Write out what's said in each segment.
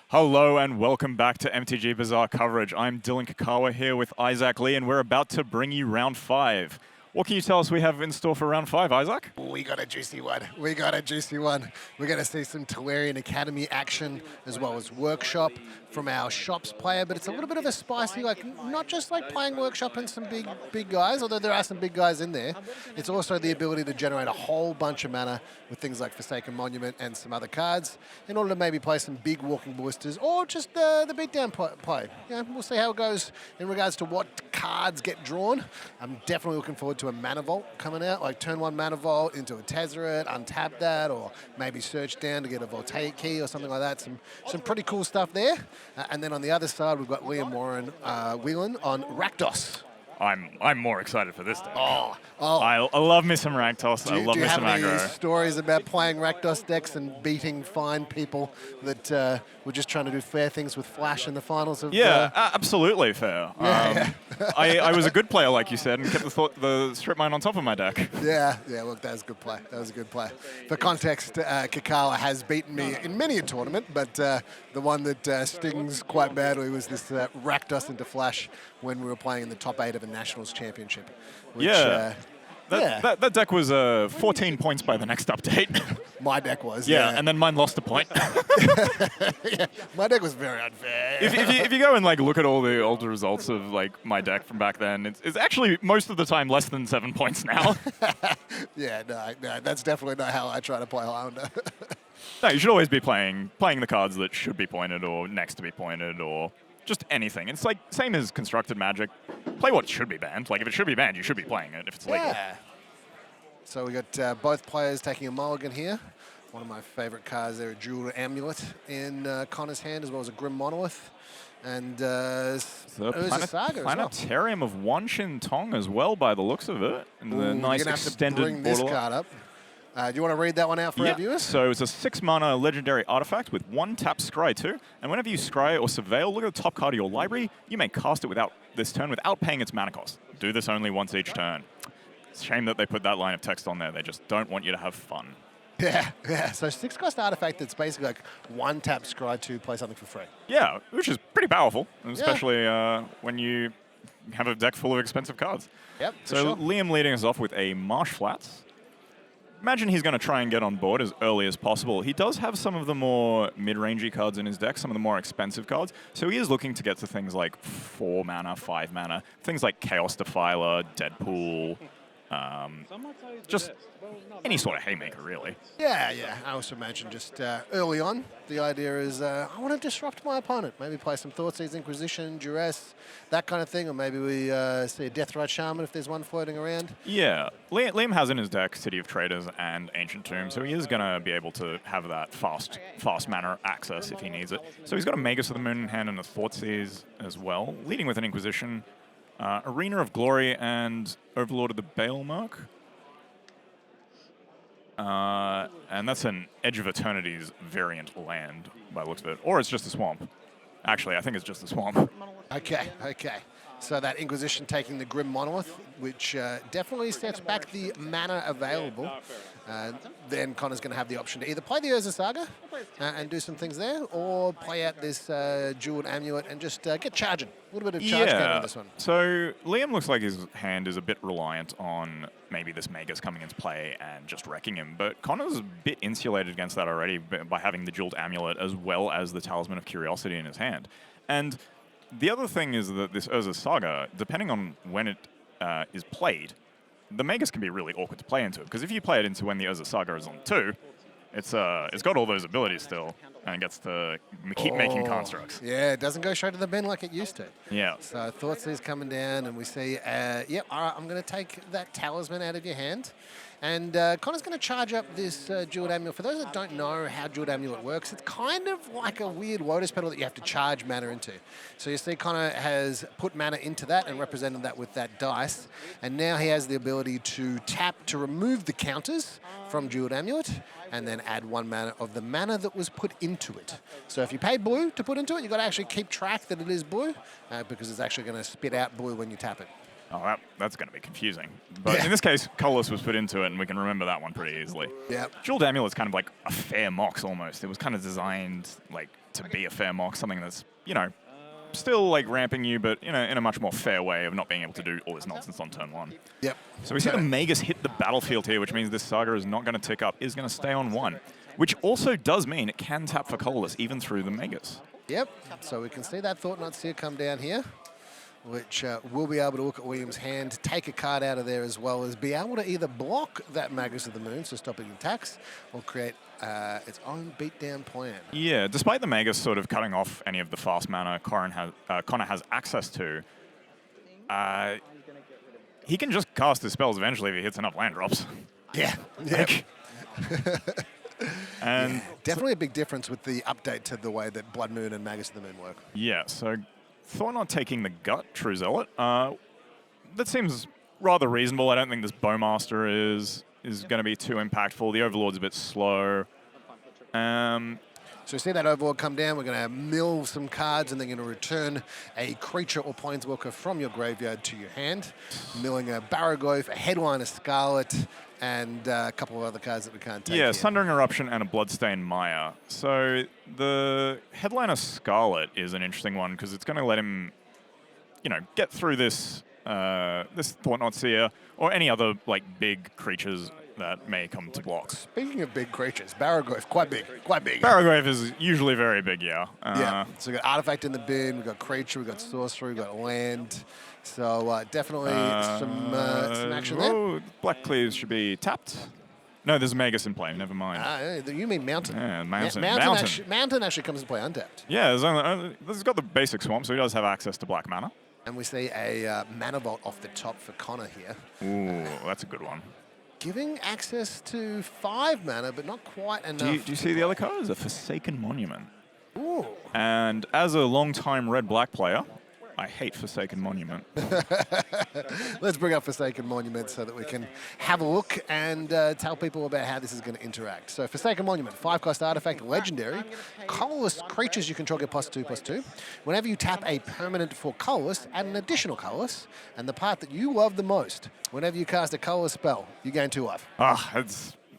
Hello and welcome back to MTG Bazaar coverage. I'm Dylan Kakawa here with Isaac Lee, and we're about to bring you round 5. What can you tell us we have in store for round 5, Isaac? We got a juicy one. We're going to see some Tolarian Academy action as well as Workshop from our Shops player, but it's a little bit of a spicy, not just like playing Workshop and some big guys, although there are some big guys in there. It's also the ability to generate a whole bunch of mana with things like Forsaken Monument and some other cards in order to maybe play some big walking ballistas or just the beatdown play. Yeah, we'll see how it goes in regards to what cards get drawn. I'm definitely looking forward to a Mana Vault coming out, like turn 1 Mana Vault into a Tezzeret, untap that, or maybe search down to get a Voltaic Key or something like that. Some pretty cool stuff there. And then on the other side, we've got Whelen on Rakdos. I'm more excited for this deck. Oh. I love me some Rakdos. I love do me you some have any Aggro. stories about playing Rakdos decks and beating fine people that were just trying to do fair things with Flash in the finals of? Yeah, absolutely fair. Yeah. I was a good player, like you said, and kept the strip mine on top of my deck. Yeah, look, that was a good play. For context, Kakawa has beaten me in many a tournament, but the one that stings quite badly was this Rakdos into Flash when we were playing in the top 8 of a Nationals championship. Which, That deck was 14 points by the next update. My deck was. Yeah, and then mine lost a point. Yeah, my deck was very unfair. If you go and look at all the older results of my deck from back then, it's actually most of the time less than 7 points now. Yeah, no, that's definitely not how I try to play Highlander. No, you should always be playing the cards that should be pointed or next to be pointed or just anything. It's same as constructed Magic. Play what should be banned. If it should be banned, you should be playing it if it's legal. Yeah. So we got both players taking a mulligan here. One of my favorite cards there, a Jeweled Amulet in Connor's hand, as well as a Grim Monolith. And the Saga Planetarium of Wan Shin Tong as well, by the looks of it. And the nice you're gonna extended have to bring this border. card up. Do you want to read that one out for our viewers? So it's a 6-mana legendary artifact with 1 tap scry 2. And whenever you scry or surveil, look at the top card of your library. You may cast it this turn without paying its mana cost. Do this only once each turn. It's a shame that they put that line of text on there. They just don't want you to have fun. Yeah. So 6-cost artifact that's basically 1 tap scry 2, play something for free. Yeah, which is pretty powerful, especially when you have a deck full of expensive cards. Yep. So sure. Liam leading us off with a Marsh Flats. Imagine he's going to try and get on board as early as possible. He does have some of the more mid-rangey cards in his deck, some of the more expensive cards. So he is looking to get to things like 4 mana, 5 mana, things like Chaos Defiler, Deadpool, just any sort of haymaker, really. Yeah. I also imagine just early on, the idea is I want to disrupt my opponent. Maybe play some Thoughtseize Inquisition, Duress, that kind of thing, or maybe we see a Deathrite Shaman if there's one floating around. Yeah. Liam has in his deck City of Traders and Ancient Tomb, so he is going to be able to have that fast mana access if he needs it. So he's got a Magus of the Moon in hand and a Thoughtseize as well, leading with an Inquisition, Arena of Glory, and Overlord of the Baelmark. And that's an Edge of Eternity's variant land by the looks of it. Or it's just a swamp. Actually, I think it's just a swamp. Okay. So that Inquisition taking the Grim Monolith, which definitely sets back the mana available. Then Connor's going to have the option to either play the Urza Saga and do some things there, or play out this Jeweled Amulet and just get charging. A little bit of charge going on this one. So Liam looks like his hand is a bit reliant on maybe this Magus coming into play and just wrecking him, but Connor's a bit insulated against that already by having the Jeweled Amulet as well as the Talisman of Curiosity in his hand. And the other thing is that this Urza Saga, depending on when it is played, the Magus can be really awkward to play into. Because if you play it into when the Urza Saga is on 2, it's got all those abilities still and gets to keep making constructs. Yeah, it doesn't go straight to the bin like it used to. Yeah. So Thoughtseize coming down, and we see, all right, I'm going to take that Talisman out of your hand. And Connor's going to charge up this Jeweled Amulet. For those that don't know how Jeweled Amulet works, it's kind of like a weird Lotus Petal that you have to charge mana into. So you see Connor has put mana into that and represented that with that dice. And now he has the ability to tap to remove the counters from Jeweled Amulet and then add 1 mana of the mana that was put into it. So if you pay blue to put into it, you've got to actually keep track that it is blue because it's actually going to spit out blue when you tap it. Oh, that's going to be confusing. But in this case, colorless was put into it, and we can remember that one pretty easily. Yeah. Jeweled Amulet's kind of like a fair mox almost. It was kind of designed to be a fair mock, something that's, you know, still like ramping you, but in a much more fair way of not being able to do all this nonsense on turn 1. Yep. So we see the Magus hit the battlefield here, which means this Saga is not going to tick up, is going to stay on 1, which also does mean it can tap for colorless even through the Magus. Yep. So we can see that Thought Not Seer come down here, which we'll be able to look at William's hand, take a card out of there, as well as be able to either block that Magus of the Moon, so stop it attacks, or create its own beatdown plan. Yeah, despite the Magus sort of cutting off any of the fast mana Connor has access to, he can just cast his spells eventually if he hits enough land drops. Yeah. Yeah. And yeah, definitely a big difference with the update to the way that Blood Moon and Magus of the Moon work. Yeah, so Thought Not taking the gut, True Zealot. That seems rather reasonable. I don't think this Bowmaster is going to be too impactful. The Overlord's a bit slow. So we see that Overlord come down. We're going to mill some cards and then going to return a creature or planeswalker from your graveyard to your hand. Milling a Barragoyf, a Headliner Scarlet, and a couple of other cards that we can't take. Yeah, here. Sundering Eruption and a Bloodstained Maya. So the Headliner Scarlet is an interesting one because it's going to let him, you know, get through this this Thought Not Seer or any other like big creatures that may come to block. Speaking of big creatures, Barragoyf, quite big. Barragoyf is usually very big, yeah. Yeah, so we've got Artifact in the bin, we've got Creature, we've got Sorcery, we've got Land. So definitely some action there. Oh, Black Cleaves should be tapped. No, there's Magus in play, never mind. You mean Mountain. Yeah, Mountain. Mountain actually comes into play untapped. Yeah, this has got the basic swamp, so he does have access to black mana. And we see a Mana Vault off the top for Connor here. Ooh, that's a good one. Giving access to 5 mana, but not quite enough. Do you see the other card? It's a Forsaken Monument. Ooh. And as a long-time red-black player, I hate Forsaken Monument. Let's bring up Forsaken Monument so that we can have a look and tell people about how this is going to interact. So Forsaken Monument, 5-cost artifact, legendary. Colorless creatures you control get +2/+2. Whenever you tap a permanent for colorless, add an additional colorless. And the part that you love the most, whenever you cast a colorless spell, you gain 2 life.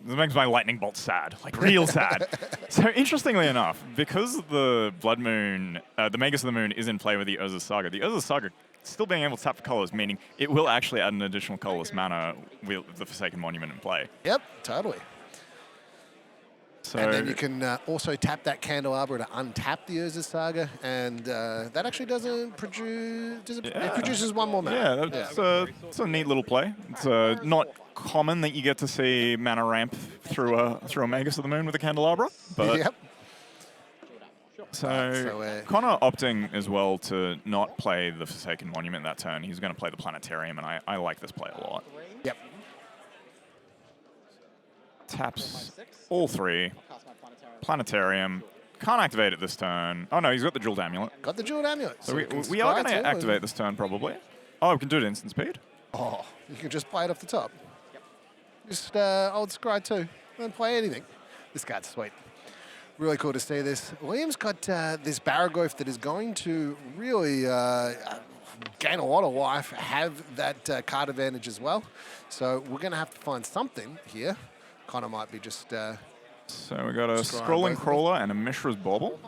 This makes my lightning bolt sad, like real sad. So interestingly enough, because the Blood Moon, the Magus of the Moon is in play with the Urza Saga still being able to tap for colors, meaning it will actually add an additional colorless mana with the Forsaken Monument in play. Yep, totally. So and then you can also tap that Candelabra to untap the Urza Saga, and that actually doesn't produce... It produces 1 more mana. Yeah, it's a neat little play. It's not common that you get to see mana ramp through a Magus of the Moon with a Candelabra, but yep. So Connor opting as well to not play the Forsaken Monument that turn. He's going to play the Planetarium, and I like this play a lot. Yep. Taps all 3. Planetarium. Can't activate it this turn. Oh no, he's got the Jeweled Amulet. Got the Jeweled Amulet. So we are going to activate this turn probably. Oh, we can do it instant speed. Oh, you can just play it off the top. Just old Scry 2. Don't play anything. This card's sweet. Really cool to see this. William's got this Barragoyf that is going to really gain a lot of life, have that card advantage as well. So we're going to have to find something here. Connor might be just... so we got a Scrolling Crawler and a Mishra's Bauble.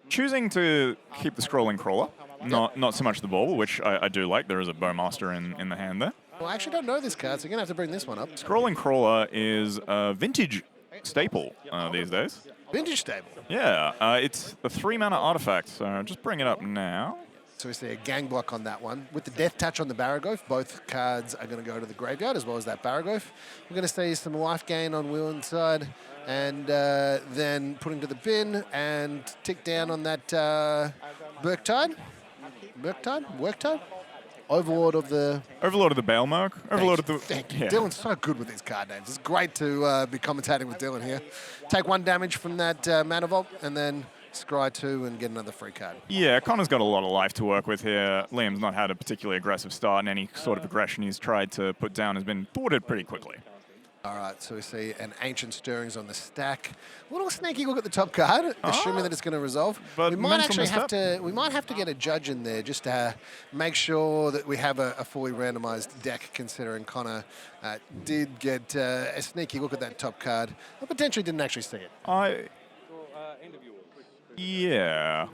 Choosing to keep the Scrolling Crawler, not so much the Bauble, which I do like. There is a Bowmaster in the hand there. Well, I actually don't know this card, so you're going to have to bring this one up. Scrolling Crawler is a vintage staple these days. Vintage staple? Yeah, it's the 3-mana artifact, so just bring it up now. So we see a gang block on that one. With the Death Touch on the Barragoyf, both cards are going to go to the graveyard, as well as that Barragoyf. We're going to see some life gain on Whelen's side, and then put into the bin, and tick down on that Worktide? Overlord of the Bailmerk. Overlord of the... Thank you. Dylan's so good with these card names. It's great to be commentating with Dylan here. Take 1 damage from that Mana Vault, and then scry 2 and get another free card. Yeah, Connor's got a lot of life to work with here. Liam's not had a particularly aggressive start, and any sort of aggression he's tried to put down has been thwarted pretty quickly. All right, so we see an Ancient Stirrings on the stack. A little sneaky look at the top card, assuming that it's going to resolve. But we might mental actually have misstep. to. We might have to get a judge in there just to make sure that we have a fully randomised deck. Considering Connor did get a sneaky look at that top card, but potentially didn't actually see it. Yeah.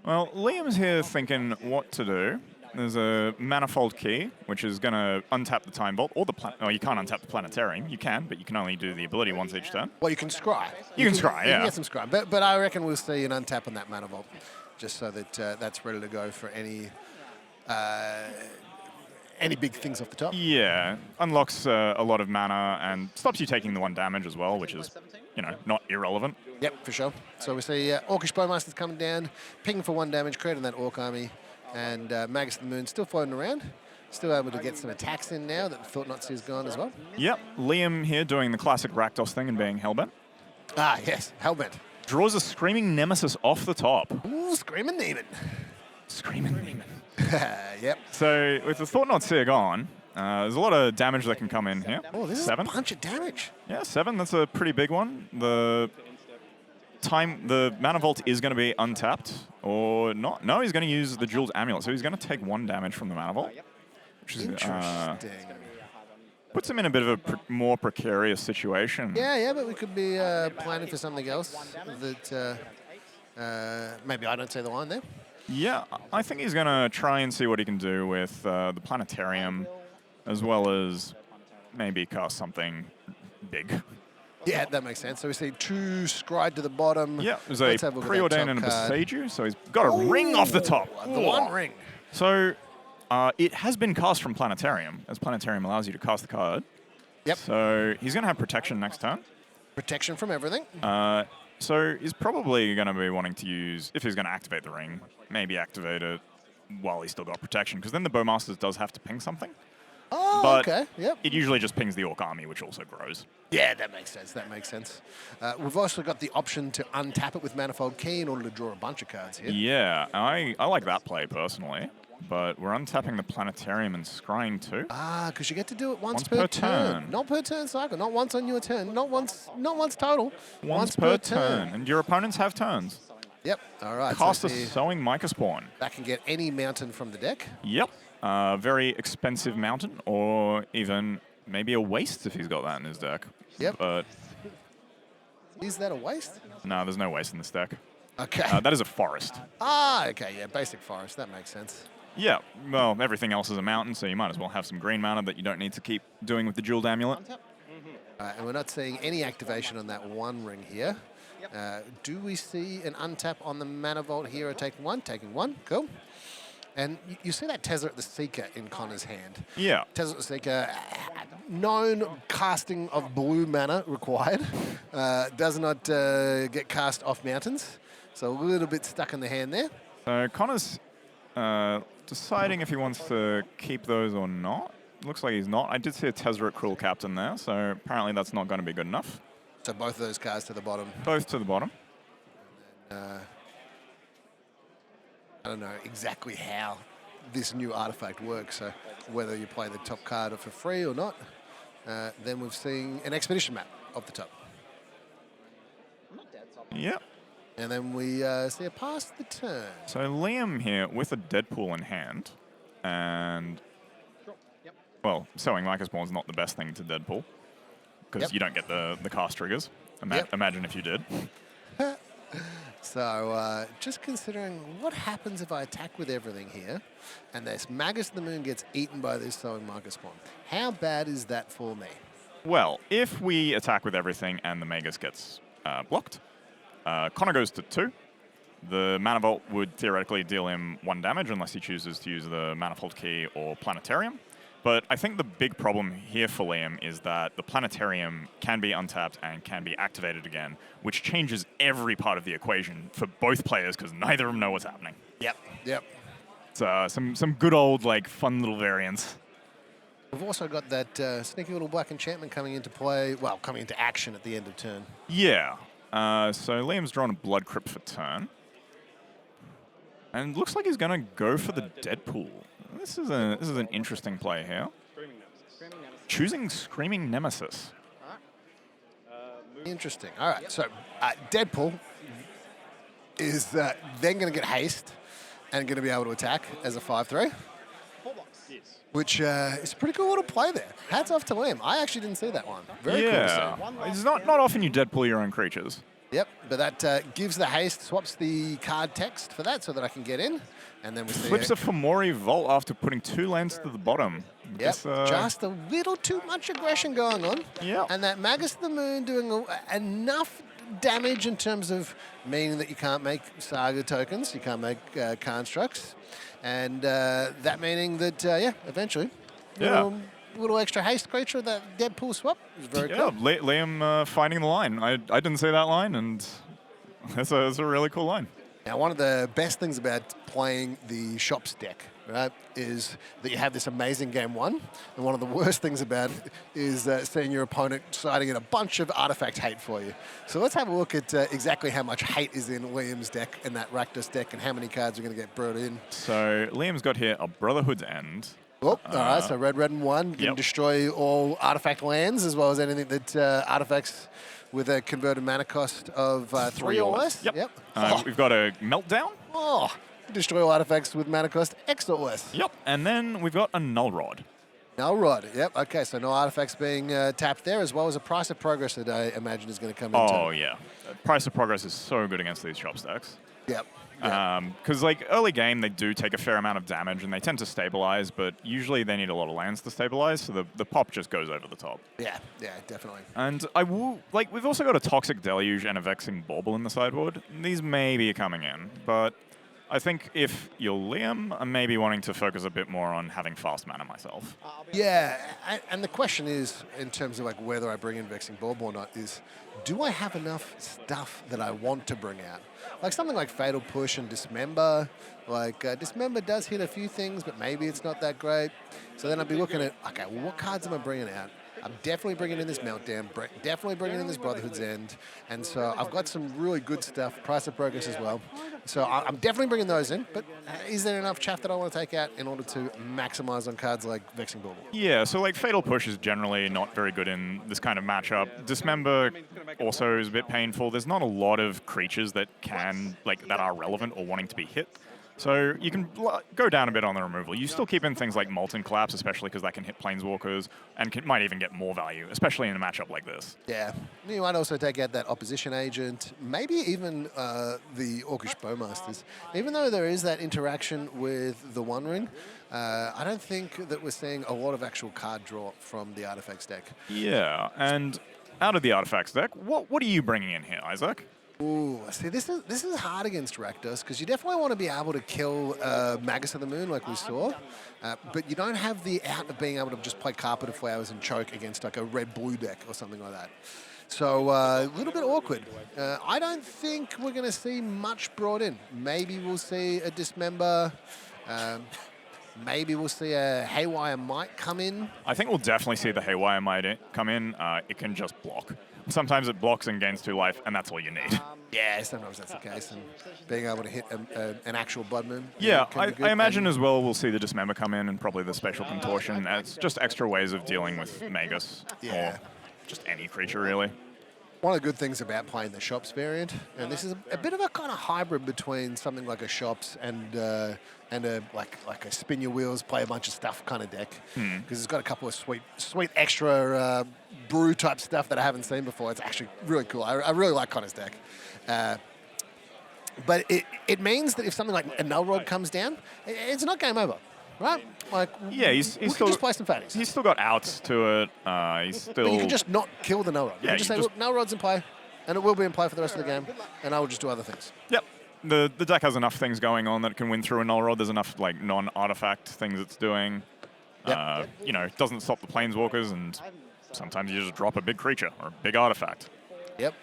Well, Liam's here thinking what to do. There's a Manifold Key, which is going to untap the Time Vault, or you can't untap the Planetarium. You can, but you can only do the ability once each turn. Well, you can scry. You can scry, You yeah. can get some scry, but I reckon we'll see an untap on that Mana Vault, just so that that's ready to go for any big things off the top. Yeah, unlocks a lot of mana and stops you taking the 1 damage as well, which is, not irrelevant. Yep, for sure. So we see Orcish Bowmaster's coming down, ping for 1 damage, creating that Orc army, and Magus of the Moon still floating around. Still able to get some attacks in now that the Thought Nazi is gone as well. Yep, Liam here doing the classic Rakdos thing and being Hellbent. Ah, yes, Hellbent. Draws a Screaming Nemesis off the top. Ooh, Screaming Demon. Screaming Demon. Yep. So with the Thought Nazi gone, there's a lot of damage that can come in here. Oh, this 7. is a bunch of damage. Yeah, 7. That's a pretty big one. The Mana Vault is going to be untapped or not. No, he's going to use the Jeweled Amulet, so he's going to take 1 damage from the Mana Vault, which is Interesting. puts him in a bit of a more precarious situation. Yeah, but we could be planning for something else that maybe I don't say the line there. Yeah, I think he's going to try and see what he can do with the Planetarium, as well as maybe cast something big. Yeah, that makes sense. So we see 2 Scryed to the bottom. Yeah, there's Let's a have look at that Preordain and a top card. Besage, so he's got a ring off the top. The 1 ring. So it has been cast from Planetarium, as Planetarium allows you to cast the card. Yep. So he's going to have protection next turn. Protection from everything. So he's probably going to be wanting to use, if he's going to activate the ring, maybe activate it while he's still got protection, because then the Bowmasters does have to ping something. Oh, But okay. Yep. it usually just pings the Orc army, which also grows. Yeah, that makes sense. That makes sense. We've also got the option to untap it with Manifold Key in order to draw a bunch of cards here. Yeah, I like that play personally, but we're untapping the Planetarium and scrying too. Ah, because you get to do it once Once per per turn. turn. Not per turn cycle. Not once on your turn. Not once total. Once per turn, and your opponents have turns. Yep. All right. Cast so a Sowing Mica Spawn. that can get any mountain from the deck. Yep. Very expensive mountain, or even maybe a waste if he's got that in his deck. Yep. But Is that a waste? no, there's no waste in this deck. Okay. That is a forest. Ah, okay. Yeah, basic forest. That makes sense. Yeah, well, everything else is a mountain, so you might as well have some green mana that you don't need to keep doing with the Jeweled Amulet. And we're not seeing any activation on that 1 ring here. Do we see an untap on the Mana Vault here or taking 1? Taking 1. Cool. And you see that Tezzeret the Seeker in Connor's hand. Yeah. Tezzeret the Seeker, known casting of blue mana required. Does not get cast off mountains. So a little bit stuck in the hand there. So Connor's deciding if he wants to keep those or not. Looks like he's not. I did see a Tezzeret Cruel Captain there, so apparently that's not going to be good enough. So both of those cards to the bottom. Both to the bottom. I don't know exactly how this new artifact works, so whether you play the top card for free or not. Then we've seen an expedition map off the top. Yep. And then we see a pass the turn. So Liam here with a Deadpool in hand, and well, Sowing Mica Spawn is not the best thing to Deadpool, because you don't get the cast triggers. Imagine if you did. So just considering what happens if I attack with everything here, and this Magus of the Moon gets eaten by this Sowing Mica Spawn. How bad is that for me? Well, if we attack with everything and the Magus gets blocked, Connor goes to 2. The Mana Vault would theoretically deal him 1 damage unless he chooses to use the Manifold Key or Planetarium. But I think the big problem here for Liam is that the Planetarium can be untapped and can be activated again, which changes every part of the equation for both players because neither of them know what's happening. Yep. So some good old, like, fun little variants. We've also got that sneaky little black enchantment coming into play, well, coming into action at the end of turn. Yeah. So Liam's drawn a Blood Crypt for turn. And it looks like he's going to go for the Deadpool. This is an interesting play here. choosing Screaming Nemesis. Interesting. All right, so Deadpool is then going to get haste and going to be able to attack as a 5/3, which is a pretty cool little play there. Hats off to Liam. I actually didn't see that one. Very cool to see. It's not often you Deadpool your own creatures. Yep, but that gives the haste, swaps the card text for that so that I can get in. And then we see Flips a Fomori Vault after putting 2 lands to the bottom. Yep, just a little too much aggression going on. Yep. And that Magus of the Moon doing enough damage in terms of meaning that you can't make Saga tokens, you can't make constructs. And that meaning that, eventually, little extra haste creature, that Deadpool swap is very cool. Liam finding the line. I didn't see that line, and that's a really cool line. Now, one of the best things about playing the Shops deck, right, is that you have this amazing game 1, and one of the worst things about it is seeing your opponent citing in a bunch of artifact hate for you. So let's have a look at exactly how much hate is in Liam's deck and that Rakdos deck, and how many cards are going to get brought in. So Liam's got here a Brotherhood's End. Oh, all right, so red, and 1 can destroy all artifact lands as well as anything that artifacts with a converted mana cost of 3 or less. Yep. We've got a Meltdown. Oh, destroy all artifacts with mana cost X or less. Yep. And then we've got a Null Rod. Null Rod, yep. Okay, so no artifacts being tapped there, as well as a Price of Progress that I imagine is going to come in. Oh, yeah. Price of Progress is so good against these Shop stacks. Yep. Because like early game, they do take a fair amount of damage and they tend to stabilize, but usually they need a lot of lands to stabilize, so the pop just goes over the top. Yeah, definitely. And we've also got a Toxic Deluge and a Vexing Bauble in the sideboard. These may be coming in, but I think if you're Liam, I'm maybe wanting to focus a bit more on having fast mana myself. Yeah, and the question is, in terms of like whether I bring in Vexing Bauble or not, is do I have enough stuff that I want to bring out? Like something like Fatal Push and Dismember. Like Dismember does hit a few things, but maybe it's not that great. So then I'd be looking at, okay, well, what cards am I bringing out? I'm definitely bringing in this Meltdown, definitely bringing in this Brotherhood's End. And so I've got some really good stuff, Price of Progress as well. So I'm definitely bringing those in, but is there enough chaff that I want to take out in order to maximize on cards like Vexing Bauble? Yeah, so like Fatal Push is generally not very good in this kind of matchup. Dismember also is a bit painful. There's not a lot of creatures that that are relevant or wanting to be hit. So you can go down a bit on the removal. You still keep in things like Molten Collapse, especially because that can hit Planeswalkers and might even get more value, especially in a matchup like this. Yeah. You might also take out that Opposition Agent, maybe even the Orcish Bowmasters. Even though there is that interaction with the One Ring, I don't think that we're seeing a lot of actual card draw from the Artifacts deck. Yeah, and out of the Artifacts deck, what are you bringing in here, Isaac? Ooh, see, this is hard against Rakdos because you definitely want to be able to kill Magus of the Moon like we saw, but you don't have the out of being able to just play Carpet of Flowers and choke against like a red-blue deck or something like that. So a little bit awkward. I don't think we're going to see much brought in. Maybe we'll see a Dismember. Maybe we'll see a Haywire Might come in. I think we'll definitely see the Haywire Might come in. It can just block. Sometimes it blocks and gains 2 life, and that's all you need. Yeah, sometimes that's the case. And being able to hit an actual Blood Moon. Yeah, I imagine as well we'll see the Dismember come in and probably the Spatial Contortion as just extra ways of dealing with Magus. Yeah. Or just any creature, really. One of the good things about playing the Shops variant, and this is a bit of a kind of hybrid between something like a Shops and a like a spin your wheels, play a bunch of stuff kind of deck, because it's got a couple of sweet extra brew type stuff that I haven't seen before. It's actually really cool. I really like Connor's deck. But it means that if something like a Null Rod comes down, it's not game over. Right? Like, yeah, he's still just play some fatties. He's still got outs to it. But you can just not kill the Null Rod. You can just say, look, Null Rod's in play, and it will be in play for the rest of the game, and I will just do other things. Yep. The deck has enough things going on that it can win through a Null Rod. There's enough like non-artifact things it's doing. Yep. It doesn't stop the Planeswalkers, and sometimes you just drop a big creature or a big artifact. Yep.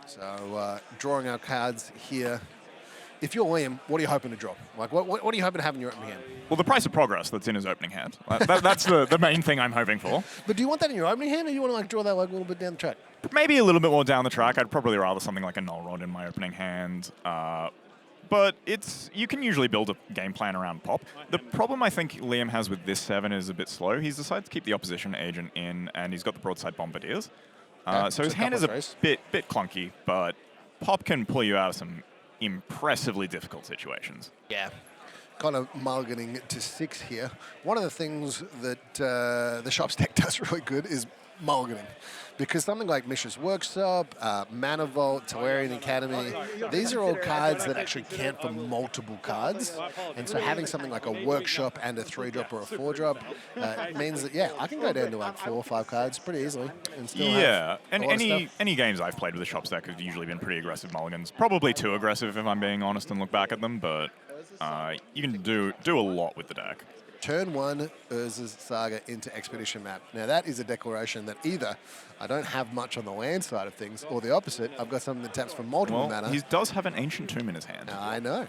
So drawing our cards here. If you're Liam, what are you hoping to draw? Like, what are you hoping to have in your opening hand? Well, the Price of Progress that's in his opening hand. That's the main thing I'm hoping for. But do you want that in your opening hand, or you want to like draw that like a little bit down the track? Maybe a little bit more down the track. I'd probably rather something like a Null Rod in my opening hand. But but you can usually build a game plan around pop. The problem I think Liam has with this 7 is a bit slow. He's decided to keep the opposition agent in, and he's got the broadside bombardiers. So his hand is a bit clunky, but pop can pull you out of some impressively difficult situations. Yeah. Kind of mulliganing to 6 here. One of the things that the Shops deck does really good is mulliganing. Because something like Mishra's Workshop, Mana Vault, Tolarian Academy, these are all cards that actually count for multiple cards. And so having something like a Workshop and a 3-drop or a 4-drop means that, yeah, I can go down to like 4 or 5 cards pretty easily. And still have and any games I've played with the Shops deck have usually been pretty aggressive mulligans. Probably too aggressive if I'm being honest and look back at them, but you can do a lot with the deck. Turn 1, Urza's Saga into Expedition Map. Now that is a declaration that either I don't have much on the land side of things, or the opposite, I've got something that taps for multiple mana. He does have an Ancient Tomb in his hand. I know.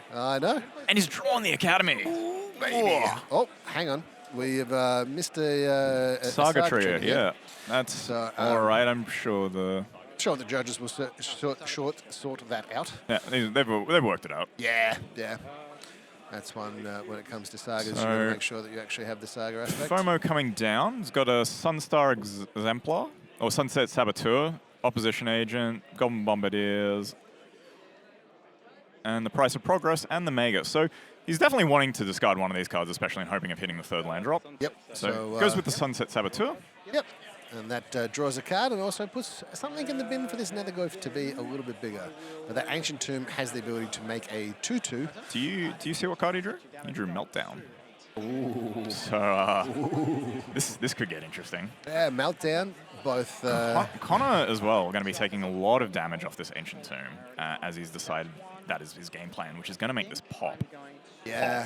And he's drawn the Academy. Ooh, baby. Oh, hang on. We have missed a Saga Trio, yeah. That's all right, I'm sure Sure, the judges will sort that out. Yeah, they've worked it out. Yeah. That's one, when it comes to sagas, you want to make sure that you actually have the saga aspect. FOMO coming down. He's got a Sunstar Exemplar, or Sunset Saboteur, Opposition Agent, Goblin Bombardiers, and the Price of Progress, and the Mega. So he's definitely wanting to discard one of these cards, especially in hoping of hitting the 3rd land drop. Yep. So goes with the Sunset Saboteur. Yep. And that draws a card and also puts something in the bin for this Netherglyph to be a little bit bigger. But that Ancient Tomb has the ability to make a 2/2. Do you see what card he drew? He drew Meltdown. Ooh. So this could get interesting. Yeah, Meltdown, both... Connor as well going to be taking a lot of damage off this Ancient Tomb as he's decided that is his game plan, which is going to make this pop. Yeah.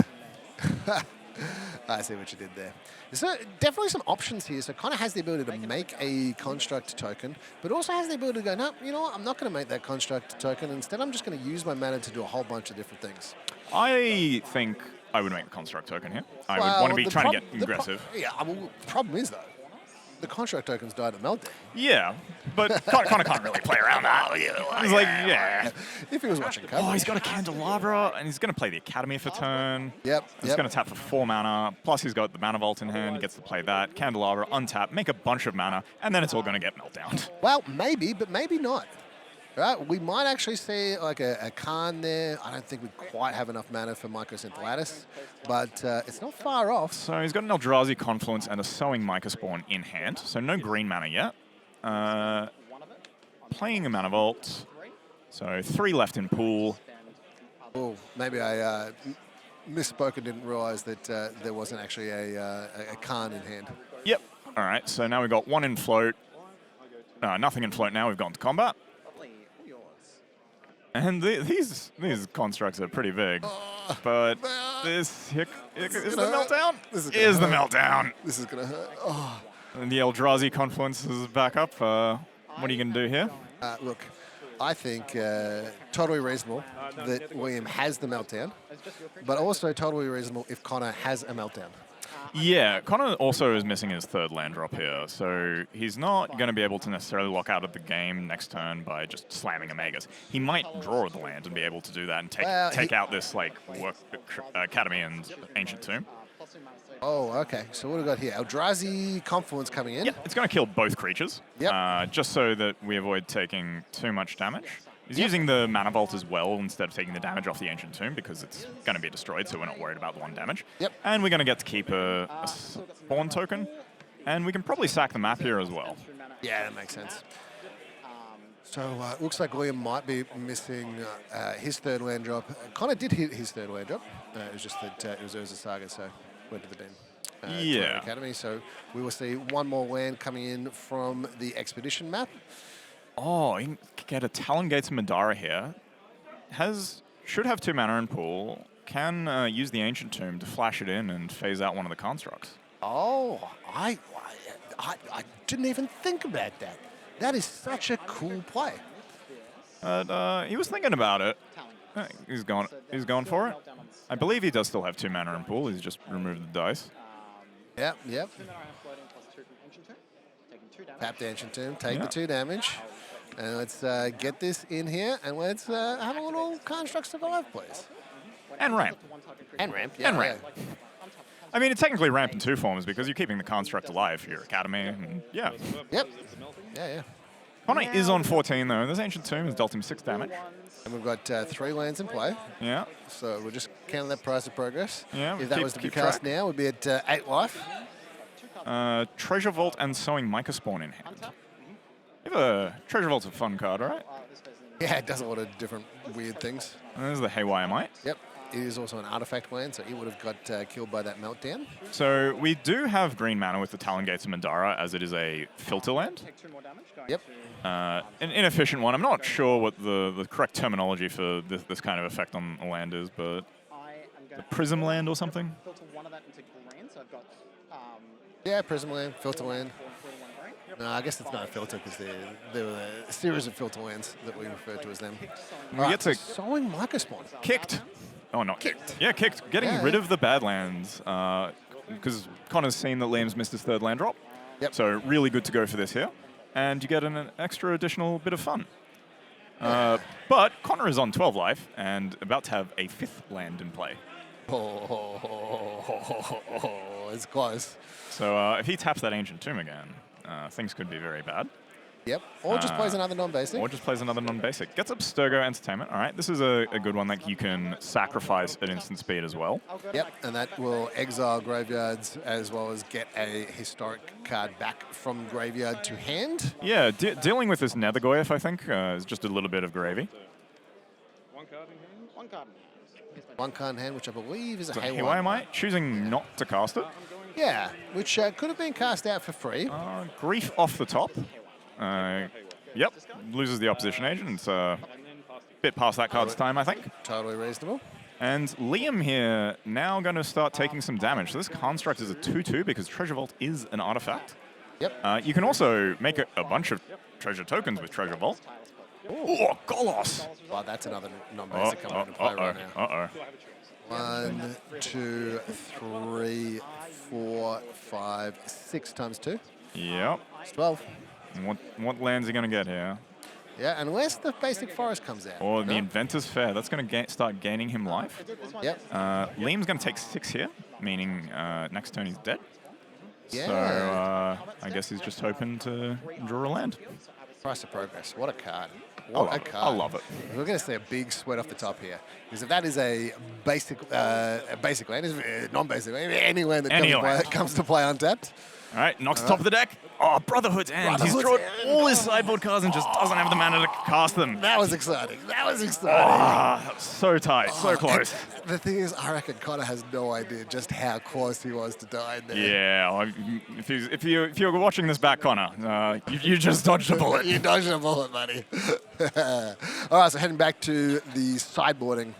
I see what you did there. So definitely some options here. So Connor has the ability to make a construct token, but also has the ability to go, no, you know what, I'm not going to make that construct token. Instead, I'm just going to use my mana to do a whole bunch of different things. I think I would make a construct token here. I would want to be trying to get aggressive. The problem is, though, the construct tokens died at Meltdown. Yeah, but Connor can't really play around that. He's like, yeah. If he was watching coverage. Oh, he's got a Candelabra, and he's going to play the Academy for turn. Yep. He's going to tap for 4 mana, plus he's got the Mana Vault in hand. He gets to play that. Candelabra, untap, make a bunch of mana, and then it's all going to get Meltdown. Well, maybe, but maybe not. Right? We might actually see like a Khan there. I don't think we quite have enough mana for Mycosynth, but it's not far off. So he's got an Eldrazi Confluence and a Sowing Mycospawn in hand, so no green mana yet. Playing a Mana Vault, so 3 left in pool. Oh, maybe I misspoke and didn't realize that there wasn't actually a Khan in hand. Yep. All right, so now we've got 1 in float. Nothing in float now. We've gone to combat. And these constructs are pretty big, but this is the Meltdown. Is the Meltdown. This is gonna hurt. Oh. And the Eldrazi Confluence is back up. What are you gonna do here? Look, I think totally reasonable that William has the Meltdown, but also totally reasonable if Connor has a Meltdown. Yeah, Connor also is missing his 3rd land drop here, so he's not going to be able to necessarily lock out of the game next turn by just slamming a Magus. He might draw the land and be able to do that and take out this like Academy and Ancient Tomb. Oh, okay. So what do we got here? Eldrazi Confluence coming in. Yeah, it's going to kill both creatures, just so that we avoid taking too much damage. He's using the Mana Vault as well instead of taking the damage off the Ancient Tomb because it's going to be destroyed, so we're not worried about the 1 damage. Yep. And we're going to get to keep a Spawn token, and we can probably sack the map here as well. Yeah, that makes sense. So it looks like William might be missing his 3rd land drop. Connor did hit his 3rd land drop. It was just that it was Urza Saga, so went to the bin. Yeah. Academy. So we will see 1 more land coming in from the Expedition map. Oh, you can get a Talongates Madara here. Should have 2 mana in pool. Can use the Ancient Tomb to flash it in and phase out one of the constructs. Oh, I didn't even think about that. That is such a cool play. He was thinking about it. He's gone for it. I believe he does still have 2 mana in pool. He's just removed the dice. Yep. Tap the Ancient Tomb, take the 2 damage. And let's get this in here, and let's have a little Construct Survive, please. And ramp. And ramp. Yeah, And ramp. I mean, it's technically ramp in two forms because you're keeping the construct alive for your academy. And yeah. Yep. Yeah. Connor is on 14 though. This Ancient Tomb has dealt him 6 damage. And we've got 3 lands in play. Yeah. So we'll just count that price of progress. Yeah. If that was to be cast now, we'd be at 8 life. Treasure Vault and Sowing Mica Spawn in hand. You have a Treasure Vault's a fun card, right? Yeah, it does a lot of different weird things. And there's the Haywire Might. Yep. It is also an artifact land, so it would have got killed by that meltdown. So we do have green mana with the Talon Gates of Mandara, as it is a filter land. Yep. An inefficient one. I'm not sure what the correct terminology for this kind of effect on a land is, but the Prism land or something? Yeah, Prism land, filter land. No, I guess it's not a filter because there were a series of filter lands that we refer to as them. We get to Sowing Mica Spawn. kicked. Oh, not kicked. Yeah, kicked. Getting rid of the bad lands because Connor's seen that Liam's missed his 3rd land drop. Yep. So really good to go for this here. And you get an extra additional bit of fun. But Connor is on 12 life and about to have a 5th land in play. It's close. So if he taps that Ancient Tomb again, things could be very bad. Yep. Or just plays another non-basic. Or just plays another non-basic. Gets up Sturgo Entertainment. All right, this is a good one that you can sacrifice at instant speed as well. Yep, and that will exile graveyards as well as get a historic card back from graveyard to hand. Yeah, dealing with this Nethergoyf, I think, is just a little bit of gravy. One card in hand, which I believe is a Haywire Haywire. Might, choosing not to cast it. Yeah, which could have been cast out for free. Grief off the top. Yep, loses the opposition agent. It's a bit past that card's time, I think. Totally reasonable. And Liam here now going to start taking some damage. So this construct is a 2/2 because Treasure Vault is an artifact. Yep. You can also make a bunch of treasure tokens with Treasure Vault. Oh, Golos! Well, that's another non-basic coming into play right now. Uh-oh. 1, 2, 3, 4, 5, 6 times 2. Yep. It's 12. What lands are you going to get here? Yeah, unless the basic forest comes out. Or the Inventor's Fair. That's going to start gaining him life. Yep. Liam's going to take 6 here, meaning next turn he's dead. Yeah. So I guess he's just hoping to draw a land. Price of progress. What a card. I What a card. I love it. We're going to see a big sweat off the top here. Because if that is a basic land, is non-basic land, any land that comes to play untapped. All right, knocks the top of the deck. Oh, Brotherhood's End. He's drawn all his sideboard cards and just doesn't have the mana to cast them. That was exciting. That was exciting. Ah, so tight, so close. The thing is, I reckon Connor has no idea just how close he was to dying there. Yeah, if you're watching this back, Connor, you just dodged a bullet. You dodged a bullet, buddy. All right, so heading back to the sideboarding.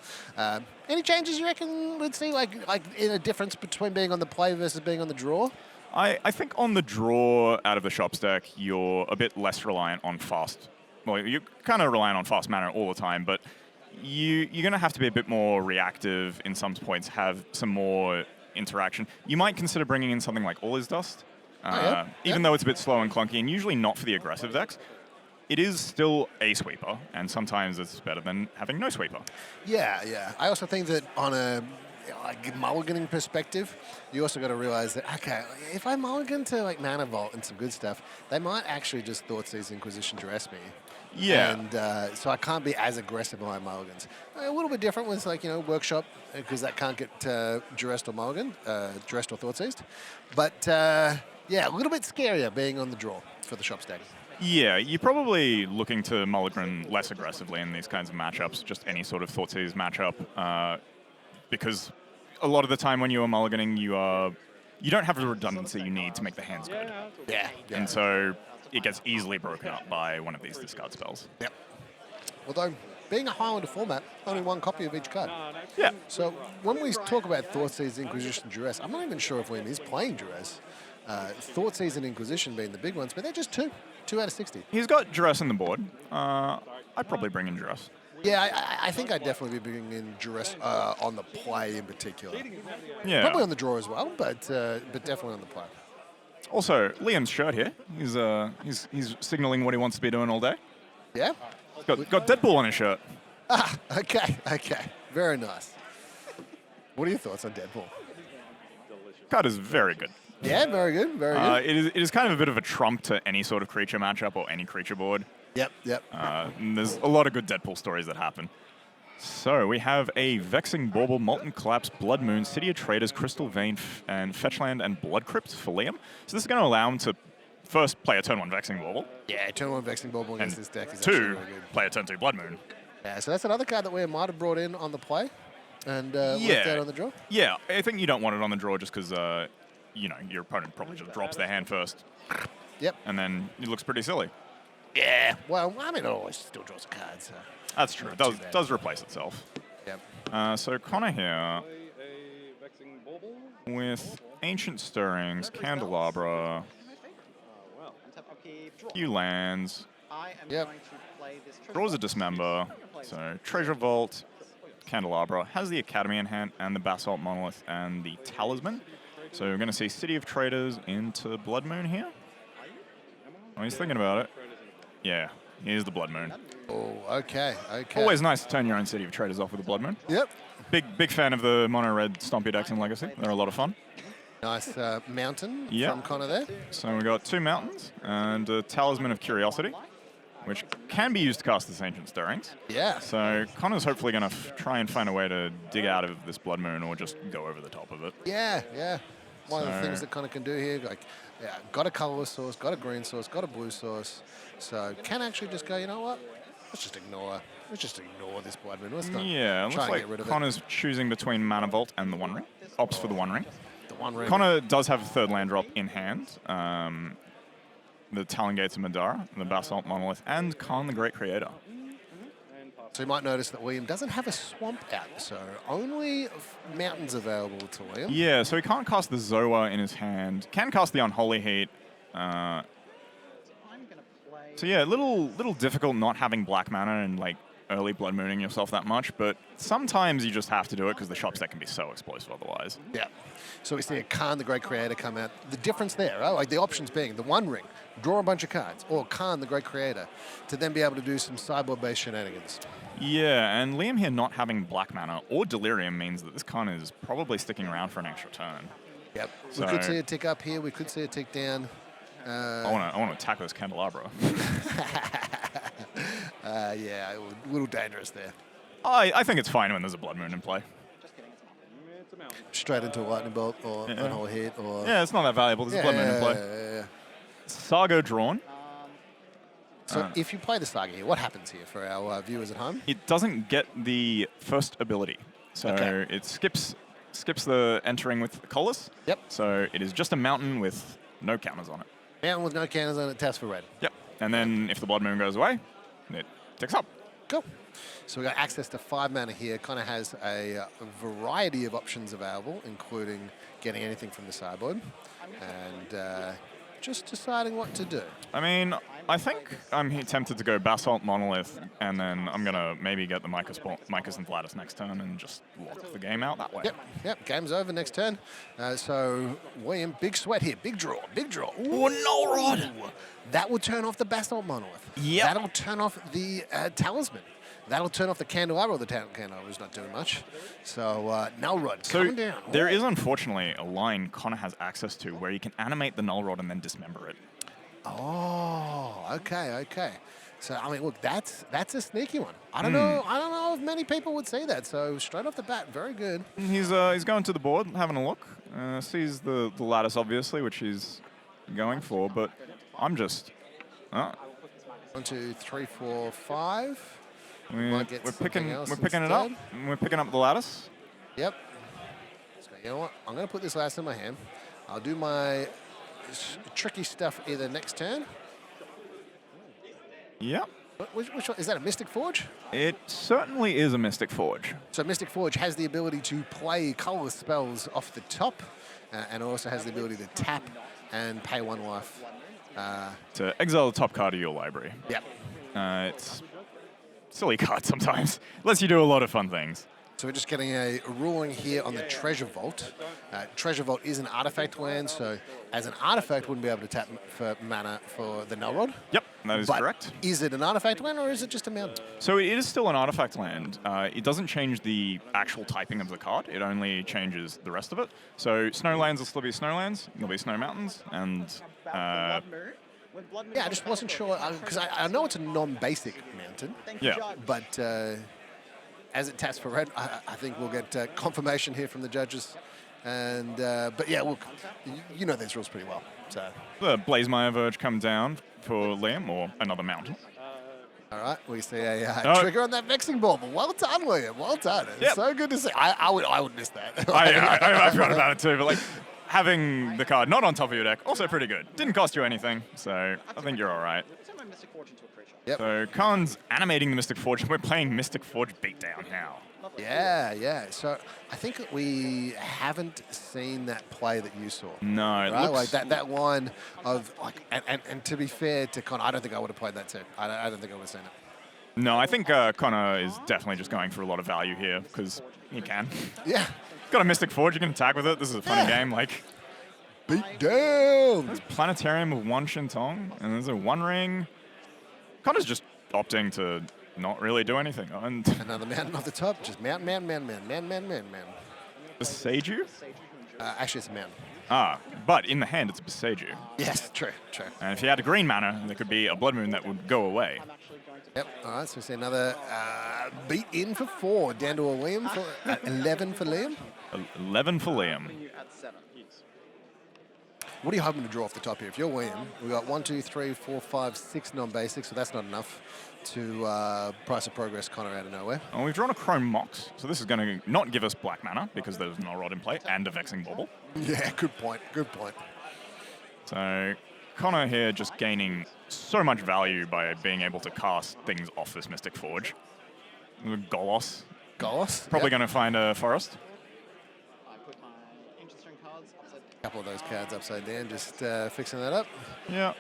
Any changes you reckon we'd see, like in a difference between being on the play versus being on the draw? I think on the draw out of the shops deck, you're a bit less reliant on fast. Well, you're kind of reliant on fast mana all the time, but you're going to have to be a bit more reactive in some points, have some more interaction. You might consider bringing in something like All Is Dust, even though it's a bit slow and clunky, and usually not for the aggressive decks. It is still a sweeper, and sometimes it's better than having no sweeper. Yeah. I also think that on a mulliganing perspective, you also got to realize that, okay, if I mulligan to like Mana Vault and some good stuff, they might actually just Thoughtseize Inquisition duress me. Yeah. And so I can't be as aggressive on my mulligans. A little bit different with Workshop, because that can't get duressed or mulligan, duressed or Thoughtseized. But yeah, a little bit scarier being on the draw for the shop stack. Yeah, you're probably looking to mulligan less aggressively in these kinds of matchups, just any sort of Thoughtseize matchup, because a lot of the time when you are mulliganing, you don't have the redundancy you need to make the hands good. Yeah. And so it gets easily broken up by one of these discard spells. Yep. Although, being a Highlander format, only one copy of each card. Yeah. So when we talk about Thoughtseize, Inquisition, Duress, I'm not even sure if Liam is playing Duress. Thoughtseize and Inquisition being the big ones, but they're just 2 out of 60. He's got Duress on the board. I'd probably bring in Duress. Yeah, I think I'd definitely be bringing in Duress on the play in particular. Yeah. Probably on the draw as well, but definitely on the play. Also, Liam's shirt here. He's signaling what he wants to be doing all day. Yeah? Got Deadpool on his shirt. Ah, okay. Very nice. What are your thoughts on Deadpool? Card is very good. Yeah, very good, very good. It is kind of a bit of a trump to any sort of creature matchup or any creature board. Yep, yep. And there's a lot of good Deadpool stories that happen. So we have a Vexing Bauble, Molten Collapse, Blood Moon, City of Traders, Crystal Vein, and Fetchland and Blood Crypt for Liam. So this is going to allow him to first play a turn 1 Vexing Bauble. Yeah, turn 1 Vexing Bauble against this deck is 2, actually really good. play a turn 2 Blood Moon. Yeah, so that's another card that we might have brought in on the play and left out on the draw. Yeah, I think you don't want it on the draw just because, you know, your opponent probably just drops their hand first. Yep. And then it looks pretty silly. Yeah. Well, I mean, it always still draws a card, so. That's true. It does replace itself. Yep. So Connor here with Ancient Stirrings, Candelabra, few lands, Yep. draws a Dismember, so Treasure Vault, Candelabra, has the Academy in hand and the Basalt Monolith and the Talisman. So we're going to see City of Traders into Blood Moon here. Oh, he's thinking about it. Yeah, here's the Blood Moon. Oh, okay, okay. Always nice to turn your own City of Traders off with a Blood Moon. Yep. Big fan of the mono-red Stompy decks in Legacy. They're a lot of fun. Nice mountain Yep. from Connor there. So we've got 2 mountains and a Talisman of Curiosity, which can be used to cast this Ancient Stirrings. Yeah. So Connor's hopefully going to try and find a way to dig out of this Blood Moon or just go over the top of it. Yeah, yeah. One of the So- things that Connor can do here, like, yeah, got a colorless source, got a green source, got a blue source. So can actually just go, you know what? Let's just ignore this Blood Moon. Let's not Yeah, it try looks and get rid like of Connor's choosing between Mana Vault and the One Ring. Opts for the One Ring. the one ring. Connor does have a 3rd land drop in hand. The Talon Gates of Madara, the Basalt Monolith, and Khan the Great Creator. So you might notice that William doesn't have a swamp out, so only mountains available to William. Yeah, so he can't cast the Zoa in his hand. Can cast the Unholy Heat. So yeah, a little difficult not having black mana and like early Blood Mooning yourself that much, but sometimes you just have to do it because the shop set can be so explosive otherwise. Yeah. So we see a Khan the Great Creator come out. The difference there, right? Like the options being the One Ring, draw a bunch of cards, or Khan the Great Creator, to then be able to do some sideboard-based shenanigans. Yeah, and Liam here not having black mana or Delirium means that this Khan is probably sticking around for an extra turn. Yep. So- We could see a tick up here. We could see a tick down. I want to attack this Candelabra. Yeah, a little dangerous there. I think it's fine when there's a Blood Moon in play. Straight into a lightning bolt or unholy hit or Yeah, it's not that valuable. There's a Blood Moon in play. yeah. Saga drawn. So if you play the Saga here, what happens here for our viewers at home? It doesn't get the first ability, so Okay. it skips the entering with the Colossus. Yep. So it is just a mountain with no counters on it. Mountain with no counters on it, taps for red. Yep. And then if the Blood Moon goes away, it ticks up. Cool. So we got access to 5 mana here. Kind of has a variety of options available, including getting anything from the sideboard and just deciding what to do. I mean, I think I'm tempted to go Basalt Monolith, and then I'm going to maybe get the Micas and Gladys next turn and just lock the game out that way. Yep. Game's over next turn. So William, big sweat here. Big draw. Ooh. Oh, no, Rod! That will turn off the Basalt Monolith. Yep. That'll turn off the Talisman. That'll turn off the Candelabra. The Candelabra's not doing much. So Null Rod coming down. There is unfortunately a line Connor has access to where you can animate the Null Rod and then dismember it. Oh, okay. So I mean, look, that's a sneaky one. I don't know if many people would say that. So straight off the bat, very good. He's going to the board, having a look. Sees the Lattice obviously, which he's going for, but I'm just. 1, 2, 3, 4, 5. We're get picking something else it up. instead. We're picking up the Lattice. Yep. So you know what? I'm going to put this last in my hand. I'll do my tricky stuff either next turn. Yep. Which one? Is that a Mystic Forge? It certainly is a Mystic Forge. So Mystic Forge has the ability to play colorless spells off the top, and also has the ability to tap and pay 1 life. To exile the top card of your library. Yep. It's silly card sometimes. Lets you do a lot of fun things. So we're just getting a ruling here on the Treasure Vault. Treasure Vault is an artifact land, so as an artifact, wouldn't be able to tap for mana for the Null Rod. Yep. That is But correct. is it an artifact land or is it just a mountain? So it is still an artifact land. It doesn't change the actual typing of the card. It only changes the rest of it. So snowlands will still be snowlands. There'll be snow mountains, and Yeah, I just wasn't sure because I know it's a non-basic mountain, yeah. but as it taps for red, I think we'll get confirmation here from the judges. And but yeah, look, you know these rules pretty well. So The Blazemire Verge come down for Liam, or another mountain. all right, we see a Oh. trigger on that vexing ball. But well done, William. Well done. It's Yep. so good to see. I would miss that. I forgot about it too, but like having the card not on top of your deck, also pretty good. Didn't cost you anything, so I think you're all right. Yep. So Khan's animating the Mystic Forge. We're playing Mystic Forge Beatdown now. Yeah. So I think we haven't seen that play that you saw. No, it Right, looks like that line of like, and to be fair to Connor, I don't think I would have played that too. I don't think I would have seen it. No, I think Connor is definitely just going for a lot of value here because he can. Yeah, Got a Mystic Forge, you can attack with it. This is a funny game. Like, beat down. there's Planetarium of one Shintong, and there's a One Ring. Connor's just opting to not really do anything. And Another mountain off the top, just mountain. Beseiju? Actually, it's a mountain. But in the hand, it's a Beseiju. Yes, true. And if you had a green mana, there could be a Blood Moon that would go away. Yep. All right, so we see another beat in for 4, down to a Liam for 11 for Liam. 11 for Liam. What are you hoping to draw off the top here? If you're Liam, we've got 1, 2, 3, 4, 5, 6 non-basics, so that's not enough to price of progress Connor out of nowhere. And we've drawn a Chrome Mox, so this is going to not give us black mana because there's no Rod in play and a Vexing Bauble. Yeah, good point. So Connor here just gaining so much value by being able to cast things off this Mystic Forge. Golos. Probably yep. going to find a forest. A couple of those cards upside down, just fixing that up. Yeah.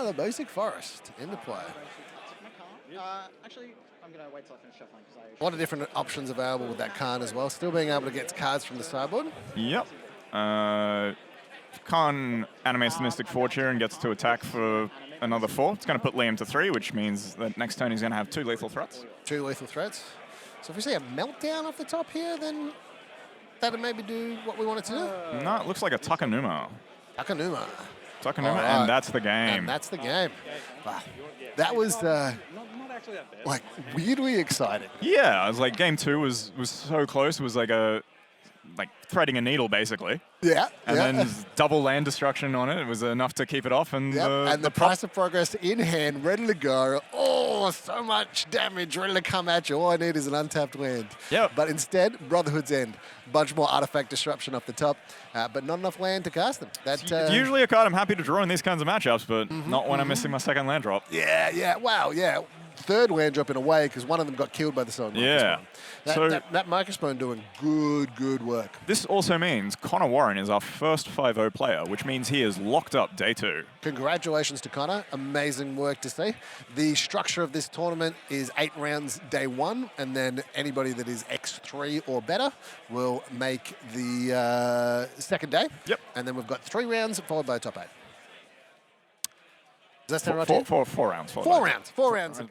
The basic forest into play. Actually, I'm going to wait till I finish shuffling. A lot of different options available with that card as well. Still being able to get cards from the sideboard. Yep. Khan animates the Mystic Forge here and gets to attack for another 4. It's going to put Liam to 3, which means that next turn he's going to have 2 lethal threats. 2 lethal threats. So if we see a meltdown off the top here, then that'd maybe do what we want it to do. No, it looks like a Takanuma. Takanuma. All right. And that's the game. And that's the game. Wow. That was like weirdly exciting. Yeah, I was like, game 2 was so close. It was like threading a needle, basically. Yeah. And then double land destruction on it. It was enough to keep it off. And the price of progress in hand, ready to go. Oh, so much damage ready to come at you. All I need is an untapped land. Yep. But instead, Brotherhood's End. Bunch more artifact disruption off the top, but not enough land to cast them. It's usually a card I'm happy to draw in these kinds of matchups, but not when I'm missing my second land drop. Yeah. Wow, yeah. Third land drop in a way because one of them got killed by the Soul Yeah. Microspawn. That Microspawn doing good work. This also means Connor Warren is our first 5-0 player, which means he is locked up day 2. Congratulations to Connor. Amazing work to see. The structure of this tournament is 8 rounds day 1, and then anybody that is X3 or better will make the second day. Yep. And then we've got 3 rounds followed by a top 8. Does that sound right to you? Four rounds. 4 rounds. 4 rounds.